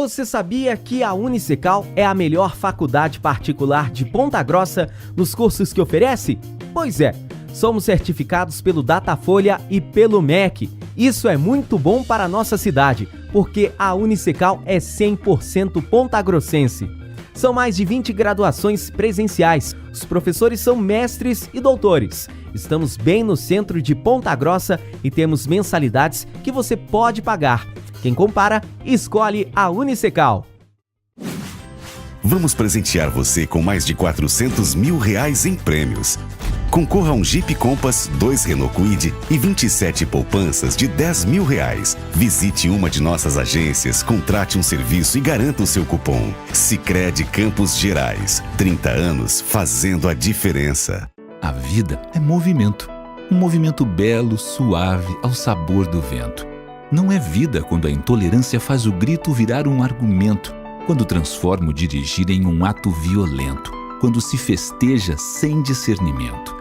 Você sabia que a Unicecal é a melhor faculdade particular de Ponta Grossa nos cursos que oferece? Pois é, somos certificados pelo Datafolha e pelo MEC. Isso é muito bom para a nossa cidade, porque a Unicecal é 100% pontagrossense. São mais de 20 graduações presenciais. Os professores são mestres e doutores. Estamos bem no centro de Ponta Grossa e temos mensalidades que você pode pagar. Quem compara, escolhe a Unicecal. Vamos presentear você com mais de R$400 mil em prêmios. Concorra a um Jeep Compass, 2 Renault Kwid e 27 poupanças de R$10 mil. Visite uma de nossas agências, contrate um serviço e garanta o seu cupom. Sicredi Campos Gerais, 30 anos fazendo a diferença. A vida é movimento. Um movimento belo, suave, ao sabor do vento. Não é vida quando a intolerância faz o grito virar um argumento, quando transforma o dirigir em um ato violento, quando se festeja sem discernimento.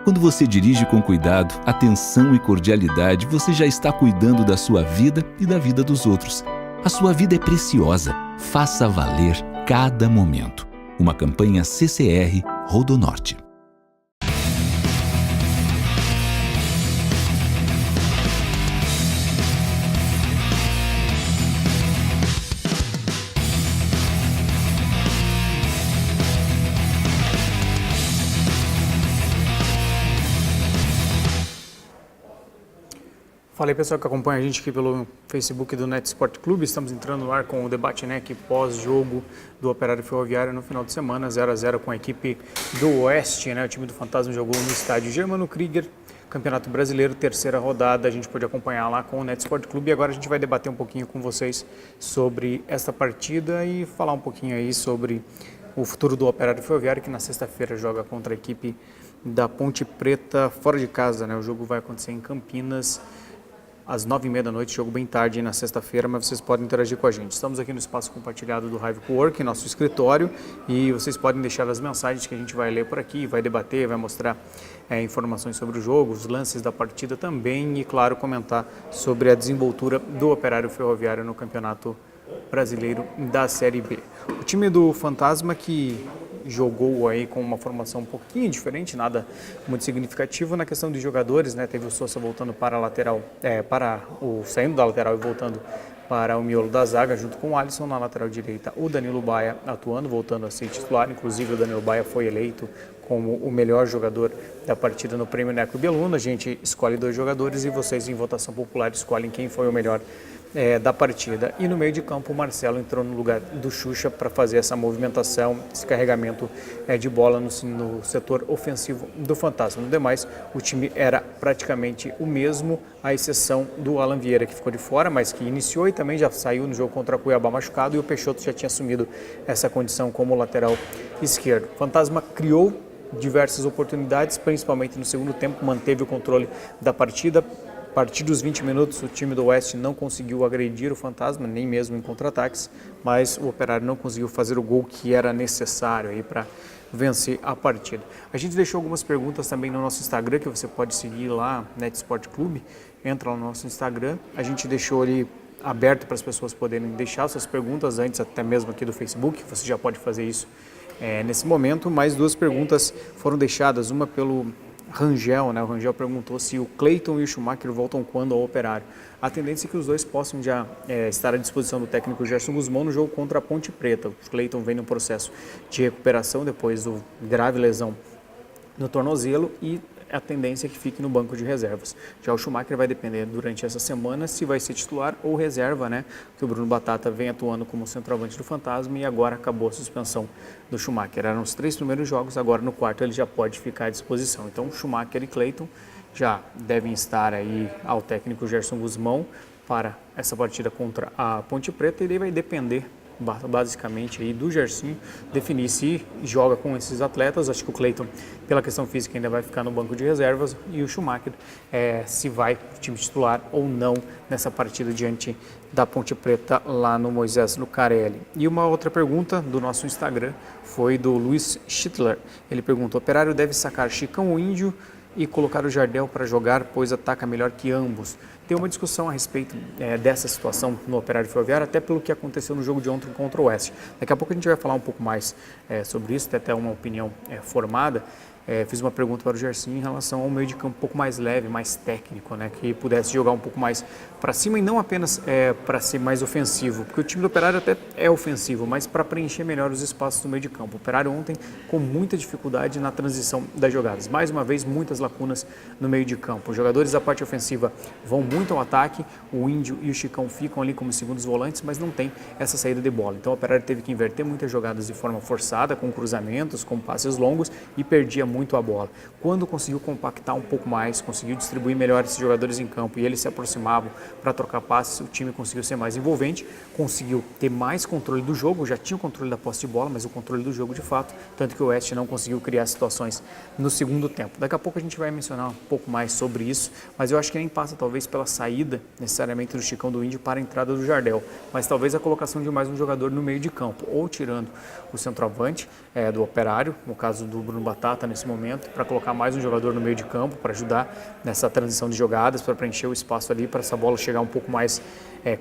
Quando você dirige com cuidado, atenção e cordialidade, você já está cuidando da sua vida e da vida dos outros. A sua vida é preciosa. Faça valer cada momento. Uma campanha CCR Rodonorte. Fala aí, pessoal que acompanha a gente aqui pelo Facebook do Net Sport Clube. Estamos entrando no ar com o debate, que pós-jogo do Operário Ferroviário no final de semana, 0-0 com a equipe do Oeste, O time do Fantasma jogou no estádio Germano Krieger, Campeonato Brasileiro, terceira rodada. A gente pôde acompanhar lá com o Net Sport Clube e agora a gente vai debater um pouquinho com vocês sobre esta partida e falar um pouquinho aí sobre o futuro do Operário Ferroviário, que na sexta-feira joga contra a equipe da Ponte Preta fora de casa, O jogo vai acontecer em Campinas às 9h30 da noite, jogo bem tarde na sexta-feira, mas vocês podem interagir com a gente. Estamos aqui no espaço compartilhado do Hive Cowork, nosso escritório, e vocês podem deixar as mensagens que a gente vai ler por aqui, vai debater, vai mostrar informações sobre o jogo, os lances da partida também e, claro, comentar sobre a desenvoltura do Operário Ferroviário no Campeonato Brasileiro da Série B. O time do Fantasma que jogou aí com uma formação um pouquinho diferente, nada muito significativo na questão de jogadores, Teve o Sousa voltando para a lateral, saindo da lateral e voltando para o miolo da zaga, junto com o Alisson na lateral direita. O Danilo Baia atuando, voltando a ser titular, inclusive o Danilo Baia foi eleito como o melhor jogador da partida no Prêmio Neco Bieluna. A gente escolhe 2 jogadores e vocês em votação popular escolhem quem foi o melhor da partida. E no meio de campo o Marcelo entrou no lugar do Xuxa para fazer essa movimentação, esse carregamento de bola no setor ofensivo do Fantasma. No demais, o time era praticamente o mesmo, à exceção do Alan Vieira, que ficou de fora, mas que iniciou e também já saiu no jogo contra a Cuiabá machucado, e o Peixoto já tinha assumido essa condição como lateral esquerdo. O Fantasma criou diversas oportunidades, principalmente no segundo tempo, manteve o controle da partida. A partir dos 20 minutos, o time do Oeste não conseguiu agredir o Fantasma, nem mesmo em contra-ataques, mas o Operário não conseguiu fazer o gol que era necessário aí para vencer a partida. A gente deixou algumas perguntas também no nosso Instagram, que você pode seguir lá, Net Sport Clube, entra lá no nosso Instagram. A gente deixou ali aberto para as pessoas poderem deixar suas perguntas antes até mesmo aqui do Facebook, você já pode fazer isso nesse momento, mas 2 perguntas foram deixadas, uma pelo Rangel, O Rangel perguntou se o Cleiton e o Schumacher voltam quando ao Operário. A tendência é que os dois possam já estar à disposição do técnico Gerson Guzmão no jogo contra a Ponte Preta. O Cleiton vem num processo de recuperação depois do grave lesão no tornozelo e a tendência é que fique no banco de reservas. Já o Schumacher vai depender durante essa semana se vai ser titular ou reserva, Que o Bruno Batata vem atuando como centroavante do Fantasma e agora acabou a suspensão do Schumacher. Eram os 3 primeiros jogos, agora no 4º ele já pode ficar à disposição. Então Schumacher e Cleiton já devem estar aí ao técnico Gerson Guzmão para essa partida contra a Ponte Preta, e ele vai depender basicamente aí do Gersinho definir se joga com esses atletas. Acho que o Cleiton, pela questão física, ainda vai ficar no banco de reservas, e o Schumacher se vai para o time titular ou não nessa partida diante da Ponte Preta lá no Moisés Lucarelli. E uma outra pergunta do nosso Instagram foi do Luiz Schittler. Ele perguntou: o Operário deve sacar Chicão ou Índio e colocar o Jardel para jogar, pois ataca melhor que ambos. tem uma discussão a respeito dessa situação no Operário Ferroviário, até pelo que aconteceu no jogo de ontem contra o Oeste. Daqui a pouco a gente vai falar um pouco mais sobre isso, ter até uma opinião formada. Fiz uma pergunta para o Gersinho em relação ao meio de campo um pouco mais leve, mais técnico, né, que pudesse jogar um pouco mais para cima e não apenas para ser mais ofensivo, porque o time do Operário até é ofensivo, mas para preencher melhor os espaços do meio de campo. O Operário ontem com muita dificuldade na transição das jogadas, mais uma vez muitas lacunas no meio de campo. Os jogadores da parte ofensiva vão muito ao ataque, o Índio e o Chicão ficam ali como segundos volantes, mas não tem essa saída de bola. Então o Operário teve que inverter muitas jogadas de forma forçada, com cruzamentos, com passes longos e perdia muito a bola. Quando conseguiu compactar um pouco mais, conseguiu distribuir melhor esses jogadores em campo e eles se aproximavam para trocar passes, o time conseguiu ser mais envolvente, conseguiu ter mais controle do jogo, já tinha o controle da posse de bola, mas o controle do jogo de fato, tanto que o Oeste não conseguiu criar situações no segundo tempo. Daqui a pouco a gente vai mencionar um pouco mais sobre isso, mas eu acho que nem passa talvez pela saída necessariamente do Chicão do Índio para a entrada do Jardel, mas talvez a colocação de mais um jogador no meio de campo, ou tirando o centroavante do Operário, no caso do Bruno Batata nesse momento, para colocar mais um jogador no meio de campo, para ajudar nessa transição de jogadas, para preencher o espaço ali, para essa bola chegar um pouco mais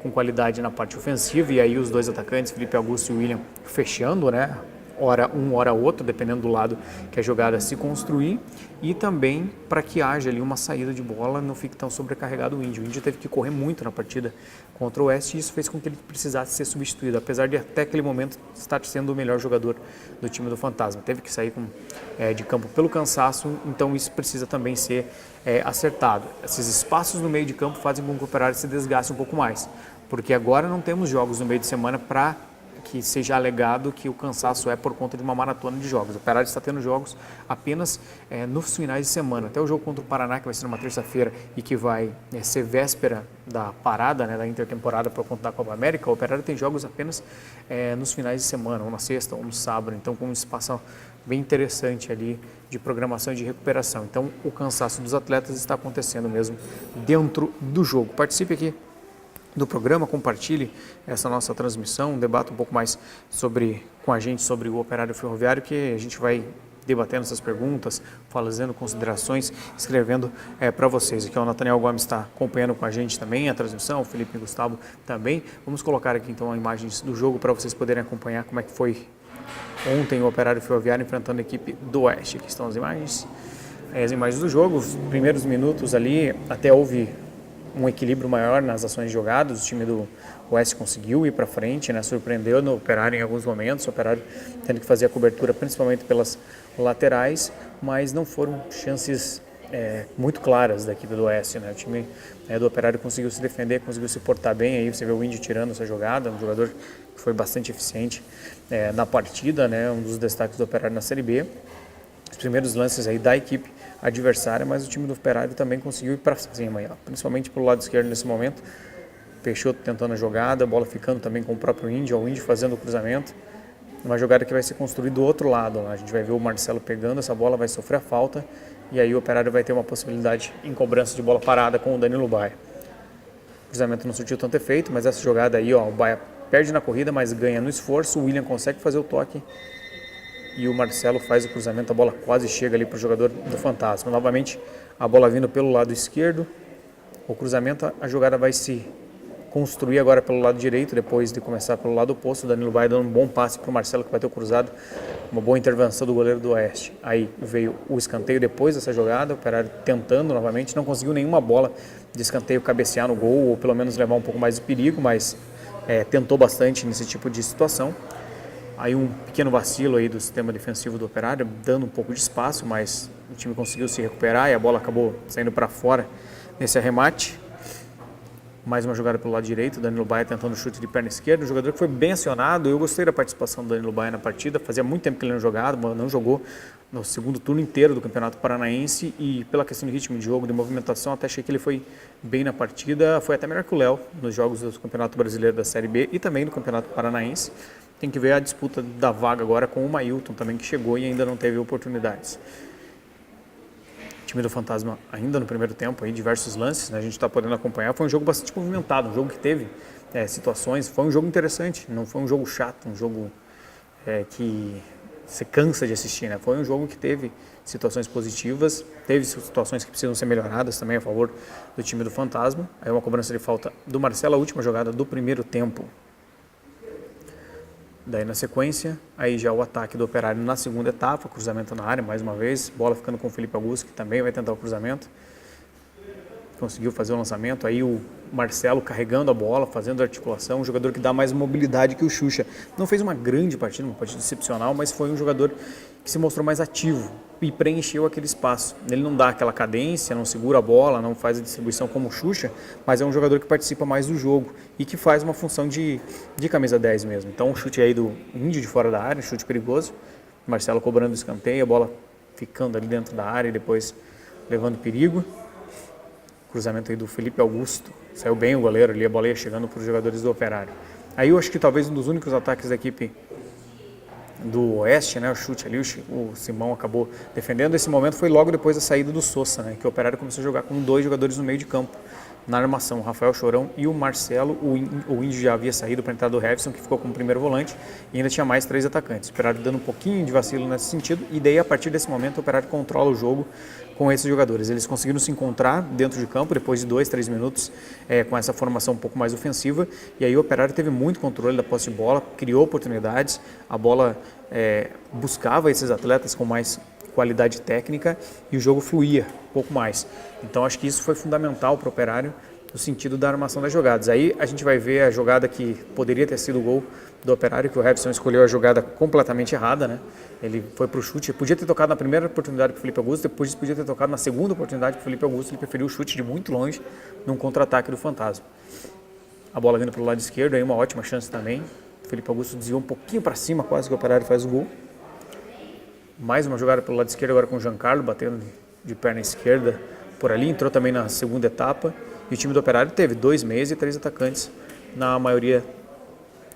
com qualidade na parte ofensiva, e aí os dois atacantes, Felipe Augusto e William, fechando, né? Hora um, hora outro, dependendo do lado que a jogada se construir, e também para que haja ali uma saída de bola, não fique tão sobrecarregado o Índio. O Índio teve que correr muito na partida contra o Oeste e isso fez com que ele precisasse ser substituído, apesar de até aquele momento estar sendo o melhor jogador do time do Fantasma. Teve que sair de campo pelo cansaço, então isso precisa também ser acertado. Esses espaços no meio de campo fazem com que o Operário se desgaste um pouco mais, porque agora não temos jogos no meio de semana para que seja alegado que o cansaço é por conta de uma maratona de jogos. O Operário está tendo jogos apenas nos finais de semana. Até o jogo contra o Paraná, que vai ser numa terça-feira e que vai ser véspera da parada, né, da intertemporada por conta da Copa América, o Operário tem jogos apenas nos finais de semana, ou na sexta ou no sábado. Então, com um espaço bem interessante ali de programação e de recuperação. Então, o cansaço dos atletas está acontecendo mesmo dentro do jogo. Participe aqui do programa, compartilhe essa nossa transmissão, debata um pouco mais com a gente sobre o Operário Ferroviário, que a gente vai debatendo essas perguntas, fazendo considerações, escrevendo para vocês. Aqui o Nathaniel Gomes está acompanhando com a gente também a transmissão, o Felipe e o Gustavo também. Vamos colocar aqui então imagens do jogo para vocês poderem acompanhar como é que foi ontem o Operário Ferroviário enfrentando a equipe do Oeste. Aqui estão as imagens do jogo, os primeiros minutos ali até houve um equilíbrio maior nas ações de jogadas, o time do Oeste conseguiu ir para frente, né, surpreendeu no Operário em alguns momentos, o Operário tendo que fazer a cobertura principalmente pelas laterais, mas não foram chances muito claras da equipe do Oeste, né, o time do Operário conseguiu se defender, conseguiu se portar bem, aí você vê o Índio tirando essa jogada, um jogador que foi bastante eficiente na partida, né, um dos destaques do Operário na Série B, os primeiros lances aí da equipe adversária, mas o time do Operário também conseguiu ir para cima, principalmente pelo lado esquerdo nesse momento. Peixoto tentando a jogada, a bola ficando também com o próprio Índio, o Índio fazendo o cruzamento. Uma jogada que vai ser construída do outro lado, né? A gente vai ver o Marcelo pegando essa bola, vai sofrer a falta e aí o Operário vai ter uma possibilidade em cobrança de bola parada com o Danilo Baia. O cruzamento não surtiu tanto efeito, mas essa jogada aí, o Baia perde na corrida, mas ganha no esforço, o William consegue fazer o toque e o Marcelo faz o cruzamento, a bola quase chega ali para o jogador do Fantasma. Novamente, a bola vindo pelo lado esquerdo, o cruzamento, a jogada vai se construir agora pelo lado direito, depois de começar pelo lado oposto, o Danilo vai dando um bom passe para o Marcelo, que vai ter o cruzado, uma boa intervenção do goleiro do Oeste. Aí veio o escanteio depois dessa jogada, o Operário tentando novamente, não conseguiu nenhuma bola de escanteio cabecear no gol, ou pelo menos levar um pouco mais de perigo, mas tentou bastante nesse tipo de situação. Aí um pequeno vacilo aí do sistema defensivo do Operário, dando um pouco de espaço, mas o time conseguiu se recuperar e a bola acabou saindo para fora nesse arremate. Mais uma jogada pelo lado direito, Danilo Baia tentando chute de perna esquerda, um jogador que foi bem acionado. Eu gostei da participação do Danilo Baia na partida, fazia muito tempo que ele não jogou no segundo turno inteiro do Campeonato Paranaense e pela questão de ritmo de jogo, de movimentação, até achei que ele foi bem na partida, foi até melhor que o Léo nos jogos do Campeonato Brasileiro da Série B e também no Campeonato Paranaense. Tem que ver a disputa da vaga agora com o Mailton também, que chegou e ainda não teve oportunidades. O time do Fantasma ainda no primeiro tempo, aí, diversos lances, né, a gente está podendo acompanhar. Foi um jogo bastante movimentado, um jogo que teve situações, foi um jogo interessante, não foi um jogo chato, um jogo que você cansa de assistir, né? Foi um jogo que teve situações positivas, teve situações que precisam ser melhoradas também a favor do time do Fantasma. Aí uma cobrança de falta do Marcelo, a última jogada do primeiro tempo. Daí na sequência, aí já o ataque do Operário na segunda etapa, cruzamento na área mais uma vez, bola ficando com o Felipe Augusto, que também vai tentar o cruzamento. Conseguiu fazer o lançamento, aí o Marcelo carregando a bola, fazendo a articulação, um jogador que dá mais mobilidade que o Xuxa. Não fez uma grande partida, uma partida excepcional, mas foi um jogador que se mostrou mais ativo e preencheu aquele espaço. Ele não dá aquela cadência, não segura a bola, não faz a distribuição como o Xuxa, mas é um jogador que participa mais do jogo e que faz uma função de camisa 10 mesmo. Então um chute aí do Índio de fora da área, um chute perigoso, Marcelo cobrando o escanteio, a bola ficando ali dentro da área e depois levando perigo. Cruzamento aí do Felipe Augusto, saiu bem o goleiro ali, a bola ia chegando para os jogadores do Operário. Aí eu acho que talvez um dos únicos ataques da equipe do Oeste, né, o chute ali, o Simão acabou defendendo. Esse momento foi logo depois da saída do Sousa, né, que o Operário começou a jogar com 2 jogadores no meio de campo, na armação, o Rafael Chorão e o Marcelo. O Índio já havia saído para a entrada do Revson, que ficou como primeiro volante, e ainda tinha mais 3 atacantes. O Operário dando um pouquinho de vacilo nesse sentido, e daí a partir desse momento o Operário controla o jogo com esses jogadores. Eles conseguiram se encontrar dentro de campo depois de 2, 3 minutos com essa formação um pouco mais ofensiva, e aí o Operário teve muito controle da posse de bola, criou oportunidades, a bola buscava esses atletas com mais qualidade técnica e o jogo fluía um pouco mais. Então acho que isso foi fundamental para o Operário no sentido da armação das jogadas. Aí a gente vai ver a jogada que poderia ter sido o gol do Operário, que o Revson escolheu a jogada completamente errada, né? Ele foi para o chute, podia ter tocado na primeira oportunidade para o Felipe Augusto, depois podia ter tocado na segunda oportunidade para o Felipe Augusto, ele preferiu o chute de muito longe num contra-ataque do Fantasma. A bola vindo para o lado esquerdo, aí uma ótima chance também. O Felipe Augusto desviou um pouquinho para cima, quase que o Operário faz o gol. Mais uma jogada pelo lado esquerdo agora com o Giancarlo, batendo de perna esquerda por ali, entrou também na segunda etapa. E o time do Operário teve 2 meias e 3 atacantes na maioria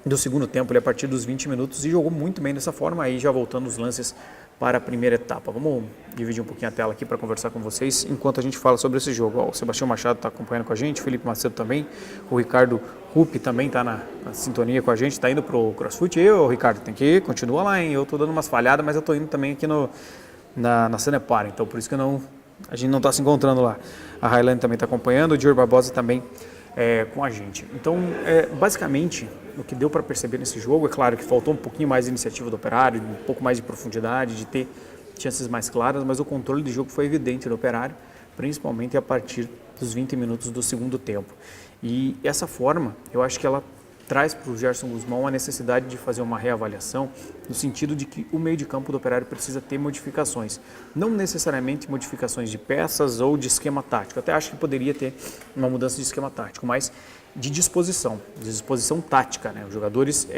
do segundo tempo, ali a partir dos 20 minutos, e jogou muito bem dessa forma. Aí já voltando os lances para a primeira etapa. Vamos dividir um pouquinho a tela aqui para conversar com vocês enquanto a gente fala sobre esse jogo. Ó, o Sebastião Machado está acompanhando com a gente, o Felipe Macedo também, o Ricardo Rupp também está na sintonia com a gente, está indo para o CrossFit. Eu, Ricardo, tem que ir, continua lá, hein? Eu estou dando umas falhadas, mas eu estou indo também aqui na Sanepar, então por isso que a gente não está se encontrando lá. A Railane também está acompanhando, o Dior Barbosa também com a gente. Então, basicamente, o que deu para perceber nesse jogo, é claro que faltou um pouquinho mais de iniciativa do Operário, um pouco mais de profundidade, de ter chances mais claras, mas o controle do jogo foi evidente do Operário, principalmente a partir dos 20 minutos do segundo tempo. E essa forma, eu acho que ela traz para o Gerson Guzmão a necessidade de fazer uma reavaliação, no sentido de que o meio de campo do Operário precisa ter modificações. Não necessariamente modificações de peças ou de esquema tático. Até acho que poderia ter uma mudança de esquema tático, mas de disposição tática, né? Os jogadores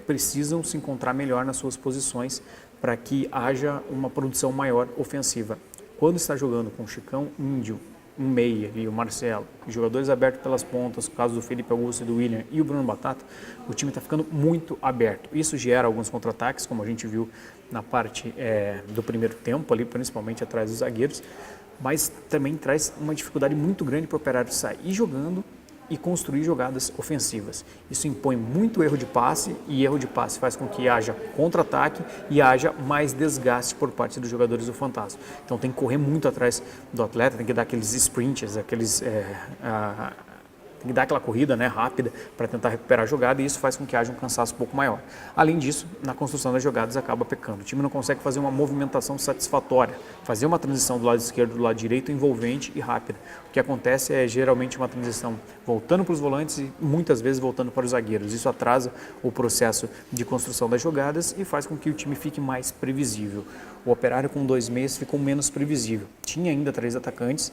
precisam se encontrar melhor nas suas posições para que haja uma produção maior ofensiva. Quando está jogando com o Chicão, Índio, um meia e o Marcelo, jogadores abertos pelas pontas, no caso do Felipe Augusto e do William e o Bruno Batata, o time está ficando muito aberto. Isso gera alguns contra-ataques, como a gente viu na parte do primeiro tempo, ali, principalmente atrás dos zagueiros, mas também traz uma dificuldade muito grande para o Operário sair jogando e construir jogadas ofensivas. Isso impõe muito erro de passe, e erro de passe faz com que haja contra-ataque e haja mais desgaste por parte dos jogadores do Fantasma. Então tem que correr muito atrás do atleta, tem que dar aqueles sprints, tem que dar aquela corrida, né, rápida para tentar recuperar a jogada, e isso faz com que haja um cansaço um pouco maior. Além disso, na construção das jogadas acaba pecando. O time não consegue fazer uma movimentação satisfatória, fazer uma transição do lado esquerdo do lado direito envolvente e rápida. O que acontece é geralmente uma transição voltando para os volantes e muitas vezes voltando para os zagueiros. Isso atrasa o processo de construção das jogadas e faz com que o time fique mais previsível. O Operário com 2 meias ficou menos previsível. Tinha ainda 3 atacantes,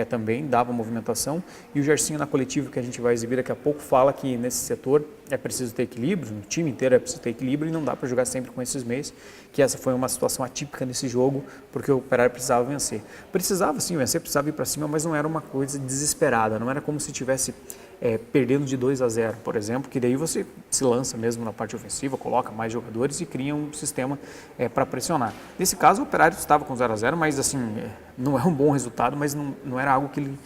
também dava movimentação, e o Gersinho na coletiva que a gente vai exibir daqui a pouco fala que nesse setor é preciso ter equilíbrio, no time inteiro é preciso ter equilíbrio e não dá para jogar sempre com esses meias, que essa foi uma situação atípica nesse jogo, porque o Operário precisava vencer. Precisava sim vencer, precisava ir para cima, mas não era uma coisa desesperada, não era como se tivesse perdendo de 2-0, por exemplo, que daí você se lança mesmo na parte ofensiva, coloca mais jogadores e cria um sistema para pressionar. Nesse caso, o Operário estava com 0-0, mas assim, não é um bom resultado, mas não era algo que ele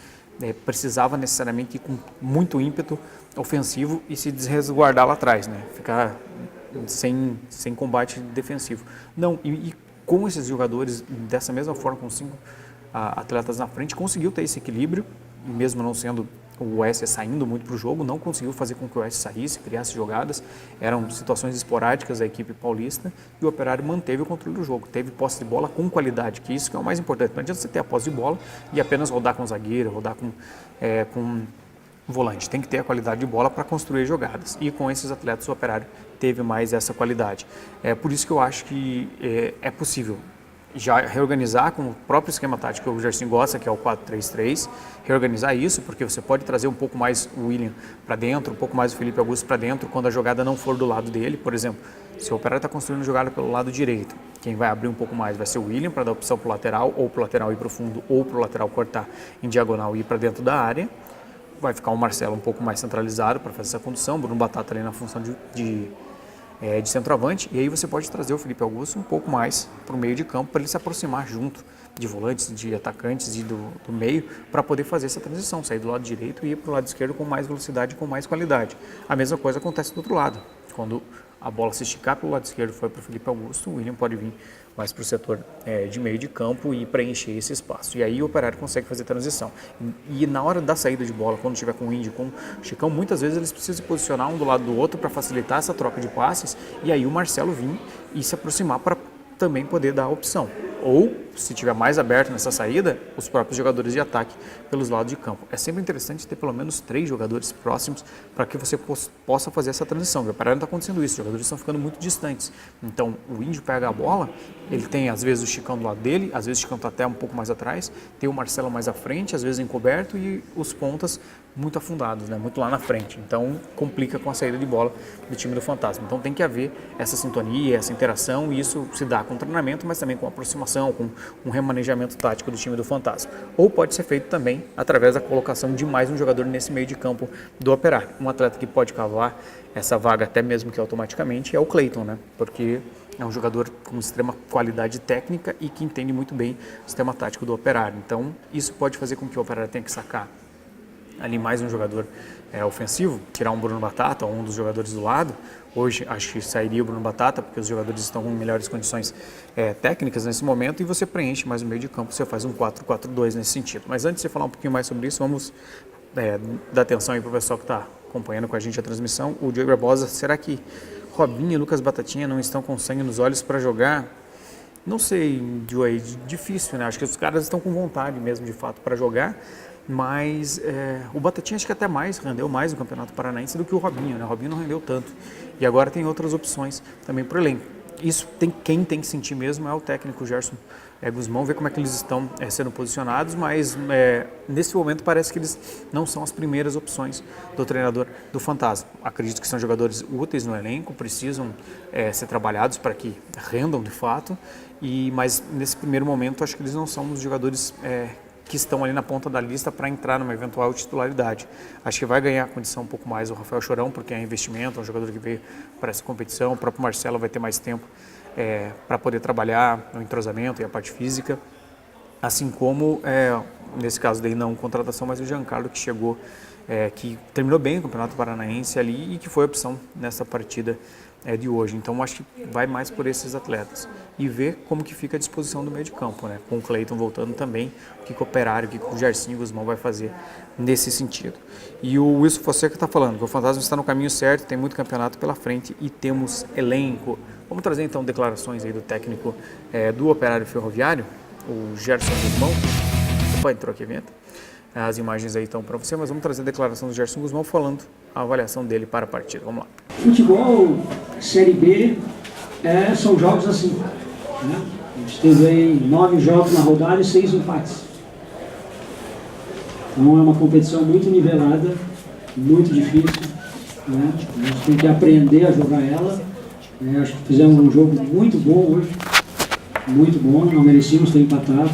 precisava necessariamente ir com muito ímpeto ofensivo e se desresguardar lá atrás, né? Ficar sem combate defensivo. Não, e com esses jogadores, dessa mesma forma, com 5 atletas na frente, conseguiu ter esse equilíbrio, mesmo não sendo o Oeste saindo muito para o jogo, não conseguiu fazer com que o Oeste saísse, criasse jogadas, eram situações esporádicas da equipe paulista, e o Operário manteve o controle do jogo, teve posse de bola com qualidade, que isso que é o mais importante. Não adianta você ter a posse de bola e apenas rodar com zagueiro, rodar com volante, tem que ter a qualidade de bola para construir jogadas, e com esses atletas o Operário teve mais essa qualidade. É por isso que eu acho que é possível já reorganizar com o próprio esquema tático que o Gerson gosta, que é o 4-3-3, reorganizar isso, porque você pode trazer um pouco mais o William para dentro, um pouco mais o Felipe Augusto para dentro, quando a jogada não for do lado dele. Por exemplo, se o Operário está construindo jogada pelo lado direito, quem vai abrir um pouco mais vai ser o William, para dar opção para o lateral, ou para o lateral ir para o fundo, ou para o lateral cortar em diagonal e ir para dentro da área. Vai ficar o Marcelo um pouco mais centralizado para fazer essa condução, Bruno Batata ali na função de centroavante, e aí você pode trazer o Felipe Augusto um pouco mais para o meio de campo, para ele se aproximar junto de volantes, de atacantes e do meio, para poder fazer essa transição, sair do lado direito e ir para o lado esquerdo com mais velocidade e com mais qualidade. A mesma coisa acontece do outro lado, quando a bola se esticar para o lado esquerdo foi para o Felipe Augusto, o William pode vir mais para o setor de meio de campo e preencher esse espaço. E aí o Operário consegue fazer transição. E na hora da saída de bola, quando tiver com o Índio, com o Chicão, muitas vezes eles precisam se posicionar um do lado do outro para facilitar essa troca de passes, e aí o Marcelo vir e se aproximar para também poder dar a opção. Ou, se tiver mais aberto nessa saída, os próprios jogadores de ataque pelos lados de campo. É sempre interessante ter pelo menos 3 jogadores próximos para que você possa fazer essa transição. No Operário não está acontecendo isso, os jogadores estão ficando muito distantes. Então, o Índio pega a bola, ele tem às vezes o Chicão do lado dele, às vezes o Chicão está até um pouco mais atrás, tem o Marcelo mais à frente, às vezes encoberto, e os pontas muito afundados, né? Muito lá na frente. Então, complica com a saída de bola do time do Fantasma. Então, tem que haver essa sintonia, essa interação, e isso se dá com treinamento, mas também com aproximação, com um remanejamento tático do time do Fantasma. Ou pode ser feito também através da colocação de mais um jogador nesse meio de campo do Operário. Um atleta que pode cavar essa vaga até mesmo que automaticamente é o Cleiton, né? Porque é um jogador com extrema qualidade técnica e que entende muito bem o sistema tático do Operário. Então, isso pode fazer com que o Operário tenha que sacar ali mais um jogador ofensivo, tirar um Bruno Batata ou um dos jogadores do lado. Hoje acho que sairia o Bruno Batata, porque os jogadores estão com melhores condições técnicas nesse momento, e você preenche mais o meio de campo, você faz um 4-4-2 nesse sentido. Mas antes de falar um pouquinho mais sobre isso, vamos dar atenção aí para o pessoal que está acompanhando com a gente a transmissão. O Diego Barbosa, será que Robinho e Lucas Batatinha não estão com sangue nos olhos para jogar? Não sei, Joey, difícil, né? Acho que os caras estão com vontade mesmo, de fato, para jogar. Mas o Batatinha acho que até rendeu mais no Campeonato Paranaense do que o Robinho, né? O Robinho não rendeu tanto. E agora tem outras opções também para o elenco. Isso quem tem que sentir mesmo é o técnico Gerson Guzmão, ver como é que eles estão sendo posicionados, mas nesse momento parece que eles não são as primeiras opções do treinador do Fantasma. Acredito que são jogadores úteis no elenco, precisam ser trabalhados para que rendam de fato, mas nesse primeiro momento acho que eles não são os jogadores que estão ali na ponta da lista para entrar numa eventual titularidade. Acho que vai ganhar condição um pouco mais o Rafael Chorão, porque é investimento, é um jogador que veio para essa competição. O próprio Marcelo vai ter mais tempo para poder trabalhar no entrosamento e a parte física, assim como, nesse caso daí não contratação, mas o Giancarlo, que chegou, que terminou bem o Campeonato Paranaense ali e que foi opção nessa partida de hoje. Então acho que vai mais por esses atletas e ver como que fica a disposição do meio de campo, né? Com o Cleiton voltando também, o que o Operário, o que o Gersinho Guzmão vai fazer nesse sentido. E o Wilson Fonseca está falando que o Fantasma está no caminho certo, tem muito campeonato pela frente e temos elenco. Vamos trazer então declarações aí do técnico do Operário Ferroviário, o Gerson Guzmão. Opa, entrou aqui a vinheta. As imagens aí estão para você, mas vamos trazer a declaração do Gerson Guzmão falando a avaliação dele para a partida. Vamos lá. Futebol, Série B, são jogos assim, né? A gente teve aí 9 jogos na rodada e 6 empates. Então é uma competição muito nivelada, muito difícil, né? A gente tem que aprender a jogar ela. Acho que fizemos um jogo muito bom hoje, muito bom, não merecíamos ter empatado.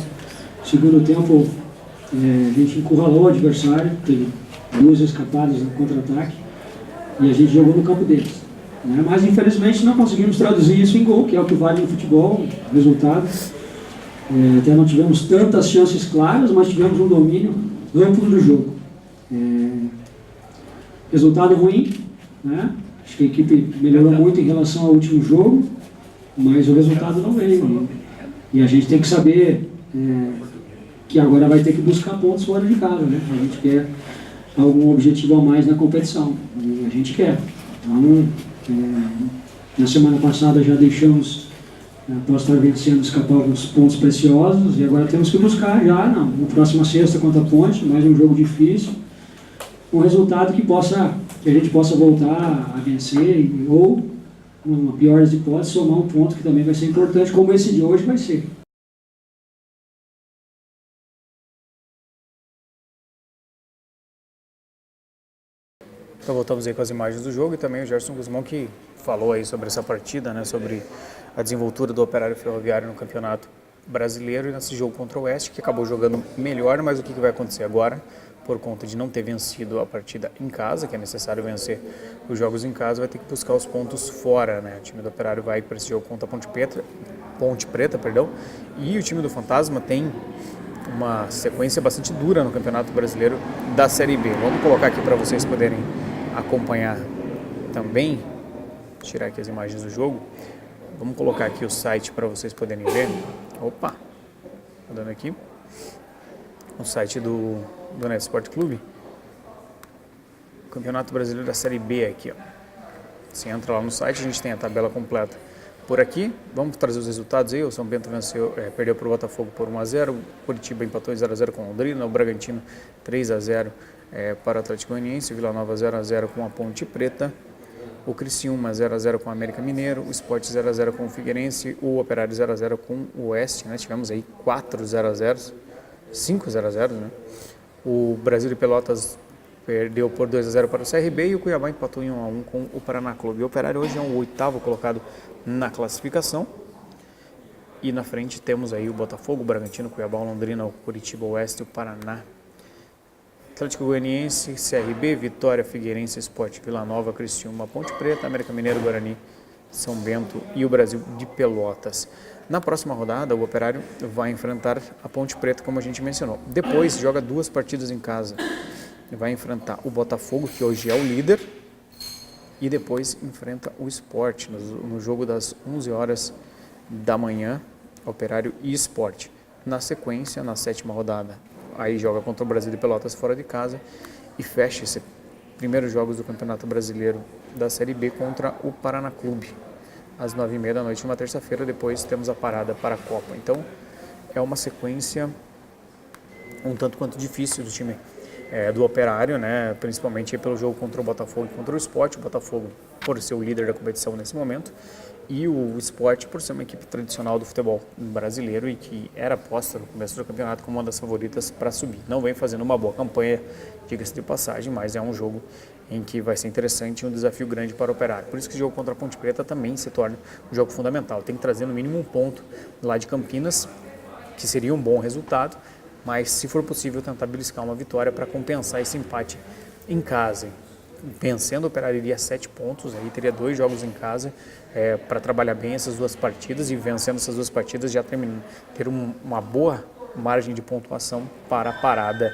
Segundo tempo, a gente encurralou o adversário, teve 2 escapadas no contra-ataque e a gente jogou no campo deles, né? Mas infelizmente não conseguimos traduzir isso em gol, que é o que vale no futebol, resultado. Até não tivemos tantas chances claras, mas tivemos um domínio amplo do jogo. Resultado ruim, né? Acho que a equipe melhorou muito em relação ao último jogo, mas o resultado não veio. E a gente tem que saber que agora vai ter que buscar pontos fora de casa, né? A gente quer algum objetivo a mais na competição, e a gente quer. Então, na semana passada já deixamos, após estar vencendo, escapar alguns pontos preciosos, e agora temos que buscar já, na próxima sexta contra a Ponte, mais um jogo difícil, um resultado que a gente possa voltar a vencer, ou, uma pior das hipóteses, somar um ponto que também vai ser importante, como esse de hoje vai ser. Então voltamos aí com as imagens do jogo e também o Gerson Guzmão que falou aí sobre essa partida, né, sobre a desenvoltura do Operário Ferroviário no Campeonato Brasileiro e nesse jogo contra o Oeste, que acabou jogando melhor, mas o que vai acontecer agora, por conta de não ter vencido a partida em casa, que é necessário vencer os jogos em casa, vai ter que buscar os pontos fora, né? O time do Operário vai para esse jogo contra a Ponte Preta, e o time do Fantasma tem uma sequência bastante dura no Campeonato Brasileiro da Série B. Vamos colocar aqui para vocês poderem acompanhar também, tirar aqui as imagens do jogo. Vamos colocar aqui o site para vocês poderem ver. Opa, dando aqui o site do Net Sport Clube. Campeonato Brasileiro da Série B aqui, ó. Você entra lá no site, a gente tem a tabela completa por aqui. Vamos trazer os resultados aí. O São Bento perdeu para o Botafogo por 1-0, o Curitiba empatou em 0-0 com o Londrina, o Bragantino 3-0 para o Atlético Goianiense, o Vila Nova 0-0 com a Ponte Preta, o Criciúma 0-0 com o América Mineiro, o Sport 0-0 com o Figueirense, o Operário 0-0 com o Oeste, né? Tivemos aí 4 0-0, 5 0-0, né? O Brasil de Pelotas perdeu por 2-0 para o CRB e o Cuiabá empatou em 1-1 com o Paraná Clube. O Operário hoje é o 8º colocado na classificação. E na frente temos aí o Botafogo, o Bragantino, o Cuiabá, o Londrina, o Curitiba, o Oeste, o Paraná, Atlético Goianiense, CRB, Vitória, Figueirense, Sport, Vila Nova, Criciúma, Ponte Preta, América Mineiro, Guarani, São Bento e o Brasil de Pelotas. Na próxima rodada, o Operário vai enfrentar a Ponte Preta, como a gente mencionou. Depois, joga 2 partidas em casa. Vai enfrentar o Botafogo, que hoje é o líder, e depois enfrenta o Sport, no jogo das 11 horas da manhã, Operário e Sport. Na sequência, na 7ª rodada, aí joga contra o Brasil de Pelotas fora de casa e fecha esse primeiros jogos do Campeonato Brasileiro da Série B contra o Paraná Clube, às 9h30 da noite, numa terça-feira. Depois temos a parada para a Copa. Então, é uma sequência um tanto quanto difícil do time do Operário, né? Principalmente pelo jogo contra o Botafogo e contra o Sport. O Botafogo por ser o líder da competição nesse momento e o Sport por ser uma equipe tradicional do futebol brasileiro e que era posta no começo do campeonato como uma das favoritas para subir. Não vem fazendo uma boa campanha, diga-se de passagem, mas é um jogo em que vai ser interessante e um desafio grande para o Operário. Por isso que o jogo contra a Ponte Preta também se torna um jogo fundamental. Tem que trazer no mínimo um ponto lá de Campinas, que seria um bom resultado, mas se for possível tentar beliscar uma vitória para compensar esse empate em casa. Vencendo, o Operário iria 7 pontos, aí teria 2 jogos em casa para trabalhar bem essas 2 partidas e vencendo essas 2 partidas já ter uma boa margem de pontuação para a parada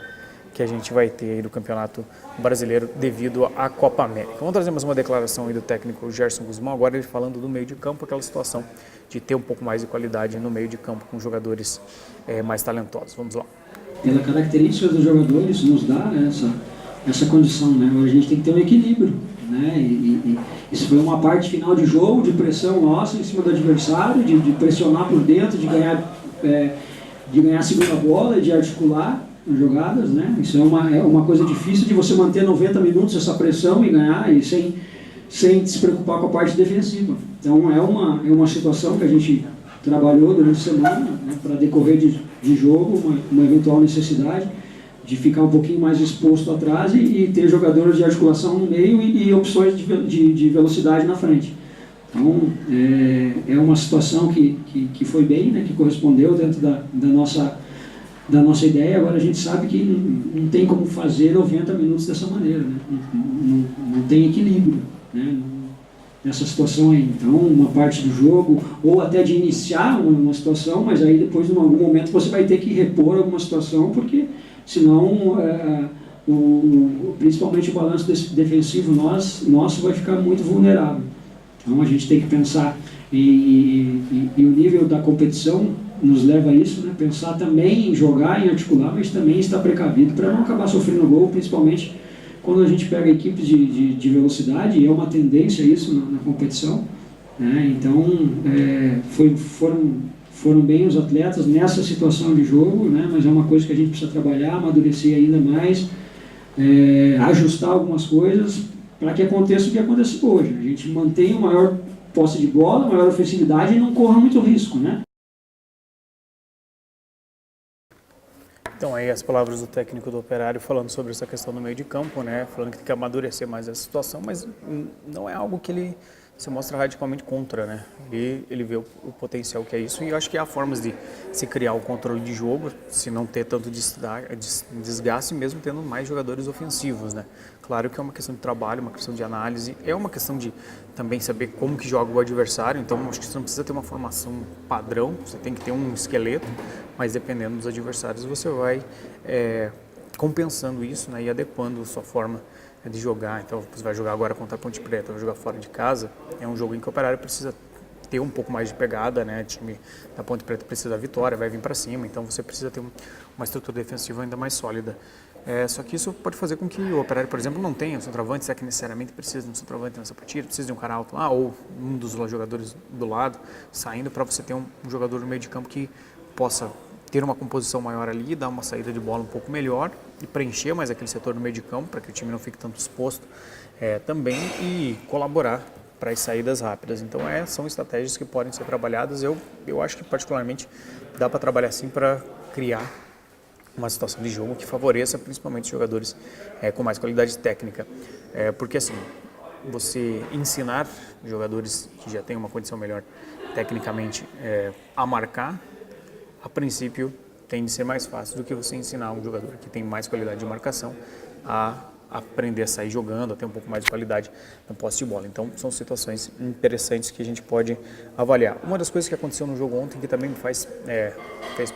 que a gente vai ter aí do Campeonato Brasileiro devido à Copa América. Vamos trazer mais uma declaração aí do técnico Gerson Guzmão, agora ele falando do meio de campo, aquela situação de ter um pouco mais de qualidade no meio de campo com jogadores mais talentosos. Vamos lá. Pela característica dos jogadores, nos dá, né, essa condição, né? A gente tem que ter um equilíbrio, né? E isso foi uma parte final de jogo, de pressão nossa em cima do adversário, de pressionar por dentro, de ganhar a segunda bola, de articular as jogadas, né? Isso é uma coisa difícil de você manter 90 minutos essa pressão e ganhar e sem se preocupar com a parte defensiva. Então é uma situação que a gente trabalhou durante a semana, né, para decorrer de jogo, uma eventual necessidade de ficar um pouquinho mais exposto atrás e ter jogadores de articulação no meio e opções de velocidade na frente. Então, é uma situação que foi bem, né, que correspondeu dentro da nossa ideia. Agora a gente sabe que não tem como fazer 90 minutos dessa maneira, né? Não tem equilíbrio, né, nessa situação aí. Então, uma parte do jogo, ou até de iniciar uma situação, mas aí depois, em algum momento, você vai ter que repor alguma situação, porque senão principalmente o balanço defensivo nosso vai ficar muito vulnerável. Então a gente tem que pensar, e o nível da competição nos leva a isso, né? Pensar também em jogar, em articular, mas também estar precavido para não acabar sofrendo gol, principalmente quando a gente pega equipes de velocidade, e é uma tendência isso na competição, né? Então foram bem os atletas nessa situação de jogo, né? Mas é uma coisa que a gente precisa trabalhar, amadurecer ainda mais, ajustar algumas coisas para que aconteça o que aconteceu hoje. A gente mantenha o maior posse de bola, maior ofensividade e não corra muito risco, né? Então, aí as palavras do técnico do Operário falando sobre essa questão no meio de campo, né? Falando que tem que amadurecer mais essa situação, mas não é algo que ele se mostra radicalmente contra, né? Ele vê o potencial que é isso, e eu acho que há formas de se criar o controle de jogo, se não ter tanto desgaste, mesmo tendo mais jogadores ofensivos, né? Claro que é uma questão de trabalho, uma questão de análise, é uma questão de também saber como que joga o adversário, então acho que você não precisa ter uma formação padrão, você tem que ter um esqueleto, mas dependendo dos adversários você vai compensando isso, né, e adequando a sua forma de jogar. Então você vai jogar agora contra a Ponte Preta, vai jogar fora de casa, é um jogo em que o Operário precisa ter um pouco mais de pegada, né? O time da Ponte Preta precisa da vitória, vai vir para cima, então você precisa ter uma estrutura defensiva ainda mais sólida. Só que isso pode fazer com que o Operário, por exemplo, não tenha um centroavante, se é que necessariamente precisa de um centroavante nessa partida, precisa de um cara alto lá, ou um dos jogadores do lado saindo, para você ter um jogador no meio de campo que possa ter uma composição maior ali, dar uma saída de bola um pouco melhor e preencher mais aquele setor no meio de campo para que o time não fique tanto exposto também, e colaborar para as saídas rápidas. Então são estratégias que podem ser trabalhadas. Eu acho que particularmente dá para trabalhar assim para criar uma situação de jogo que favoreça principalmente os jogadores com mais qualidade técnica. Porque assim, você ensinar jogadores que já têm uma condição melhor tecnicamente a marcar, a princípio tende a ser mais fácil do que você ensinar um jogador que tem mais qualidade de marcação a aprender a sair jogando, a ter um pouco mais de qualidade no posse de bola. Então são situações interessantes que a gente pode avaliar. Uma das coisas que aconteceu no jogo ontem que também me fez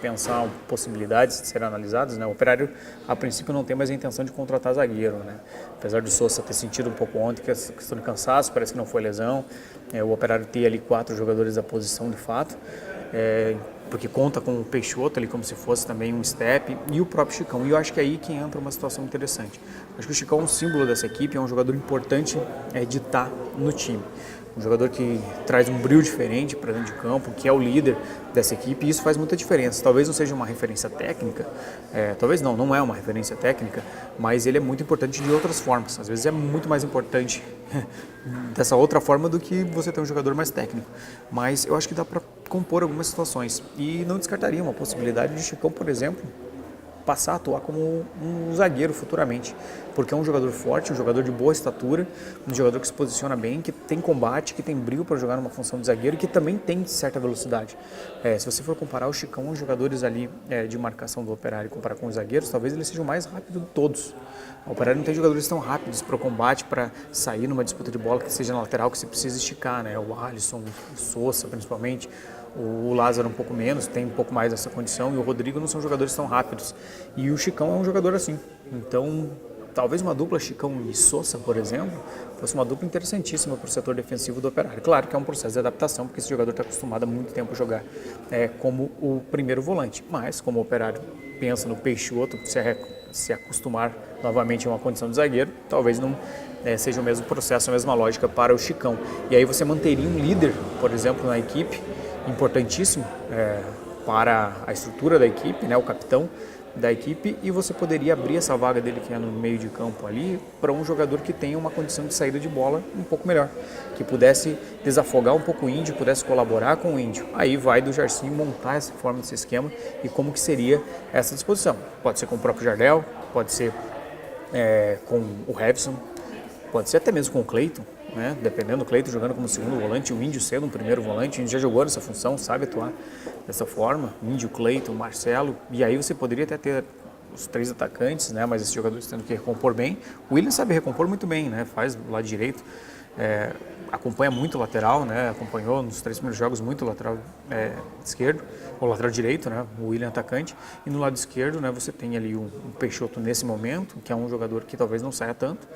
pensar possibilidades de serem analisadas, né? O Operário a princípio não tem mais a intenção de contratar zagueiro, né? Apesar do Sousa ter sentido um pouco ontem que essa questão de cansaço, parece que não foi lesão, o Operário ter ali 4 jogadores da posição de fato, porque conta com o Peixoto ali como se fosse também um step, e o próprio Chicão. E eu acho que é aí que entra uma situação interessante. Acho que o Chicão é um símbolo dessa equipe, é um jogador importante de estar no time. Um jogador que traz um brilho diferente para dentro de campo, que é o líder dessa equipe, e isso faz muita diferença. Talvez não seja uma referência técnica, talvez não é uma referência técnica, mas ele é muito importante de outras formas. Às vezes é muito mais importante dessa outra forma do que você ter um jogador mais técnico. Mas eu acho que dá para compor algumas situações, e não descartaria uma possibilidade de Chicão, por exemplo, passar a atuar como um zagueiro futuramente, porque é um jogador forte, um jogador de boa estatura, um jogador que se posiciona bem, que tem combate, que tem brilho para jogar numa função de zagueiro e que também tem certa velocidade. Se você for comparar o Chicão, os jogadores ali de marcação do Operário, comparar com os zagueiros, talvez ele seja o mais rápido de todos. O Operário não tem jogadores tão rápidos para o combate, para sair numa disputa de bola que seja na lateral, que você precisa esticar, né? O Alisson, o Sousa principalmente, o Lázaro um pouco menos, tem um pouco mais dessa condição, e o Rodrigo não são jogadores tão rápidos. E o Chicão é um jogador assim. Então, talvez uma dupla Chicão e Sousa, por exemplo, fosse uma dupla interessantíssima para o setor defensivo do Operário. Claro que é um processo de adaptação, porque esse jogador está acostumado há muito tempo a jogar como o primeiro volante. Mas, como o Operário pensa no Peixoto, se acostumar novamente a uma condição de zagueiro, talvez não seja o mesmo processo, a mesma lógica para o Chicão. E aí você manteria um líder, por exemplo, na equipe, importantíssimo para a estrutura da equipe, né, o capitão da equipe, e você poderia abrir essa vaga dele que é no meio de campo ali para um jogador que tenha uma condição de saída de bola um pouco melhor, que pudesse desafogar um pouco o Índio, pudesse colaborar com o Índio. Aí vai do Jarcinho montar essa forma desse esquema e como que seria essa disposição. Pode ser com o próprio Jardel, pode ser com o Revson, pode ser até mesmo com o Cleiton, né? Dependendo do Cleiton jogando como segundo volante, o Índio sendo um primeiro volante, o Índio já jogou nessa função, sabe atuar dessa forma, Índio, Cleiton, Marcelo, e aí você poderia até ter os 3 atacantes, né? Mas esses jogadores tendo que recompor bem. O Willian sabe recompor muito bem, né? Faz do lado direito. acompanha muito o lateral, né? Acompanhou nos 3 primeiros jogos muito o lateral esquerdo, ou lateral direito, né? O William atacante. E no lado esquerdo, né, você tem ali um Peixoto nesse momento, que é um jogador que talvez não saia tanto.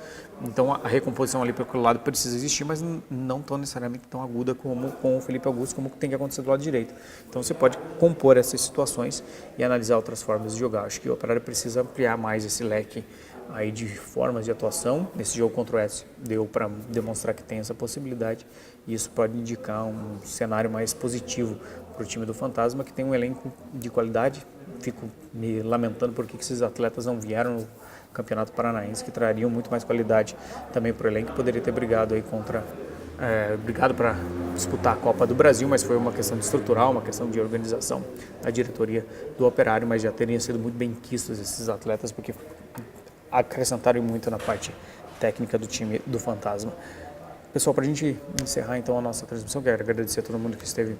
Então a recomposição ali pelo lado precisa existir, mas não tão necessariamente tão aguda como com o Felipe Augusto, como tem que acontecer do lado direito. Então você pode compor essas situações e analisar outras formas de jogar. Acho que o Operário precisa ampliar mais esse leque aí de formas de atuação. Nesse jogo contra o Oeste deu para demonstrar que tem essa possibilidade, e isso pode indicar um cenário mais positivo para o time do Fantasma, que tem um elenco de qualidade. Fico me lamentando porque esses atletas não vieram no Campeonato Paranaense, que trariam muito mais qualidade também para o elenco. Poderia ter brigado aí brigado para disputar a Copa do Brasil, mas foi uma questão estrutural, uma questão de organização da diretoria do Operário, mas já teriam sido muito bem quistos esses atletas, porque acrescentaram muito na parte técnica do time do Fantasma. Pessoal, para a gente encerrar então a nossa transmissão, quero agradecer a todo mundo que esteve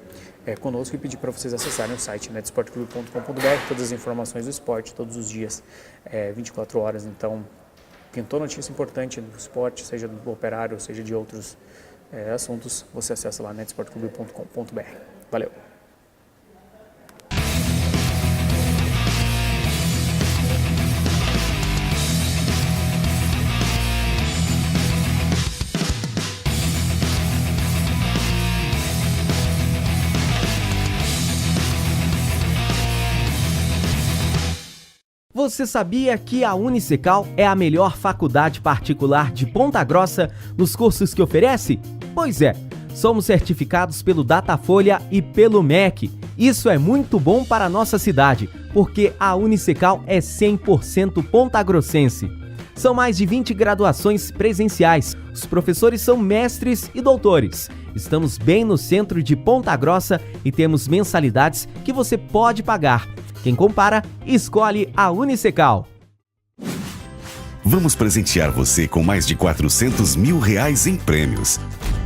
conosco e pedir para vocês acessarem o site netsportclube.com.br, todas as informações do esporte, todos os dias, 24 horas. Então, pintou notícia importante do esporte, seja do Operário, seja de outros assuntos, você acessa lá netsportclube.com.br. Valeu! Você sabia que a Unicecal é a melhor faculdade particular de Ponta Grossa nos cursos que oferece? Pois é, somos certificados pelo Datafolha e pelo MEC. Isso é muito bom para a nossa cidade, porque a Unicecal é 100% pontagrossense. São mais de 20 graduações presenciais. Os professores são mestres e doutores. Estamos bem no centro de Ponta Grossa e temos mensalidades que você pode pagar. Quem compara, escolhe a Unicecal. Vamos presentear você com mais de 400 mil reais em prêmios.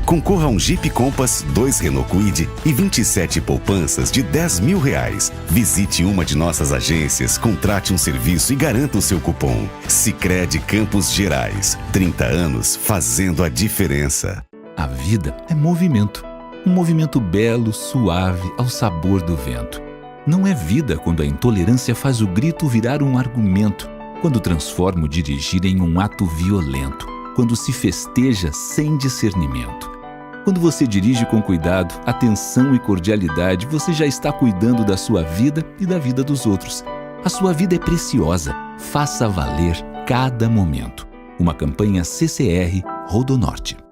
Concorra a um Jeep Compass, 2 Renault Kwid e 27 poupanças de 10 mil reais. Visite uma de nossas agências, contrate um serviço e garanta o seu cupom. Sicredi Campos Gerais, 30 anos fazendo a diferença. A vida é movimento. Um movimento belo, suave, ao sabor do vento. Não é vida quando a intolerância faz o grito virar um argumento, quando transforma o dirigir em um ato violento, quando se festeja sem discernimento. Quando você dirige com cuidado, atenção e cordialidade, você já está cuidando da sua vida e da vida dos outros. A sua vida é preciosa, faça valer cada momento. Uma campanha CCR Rodonorte.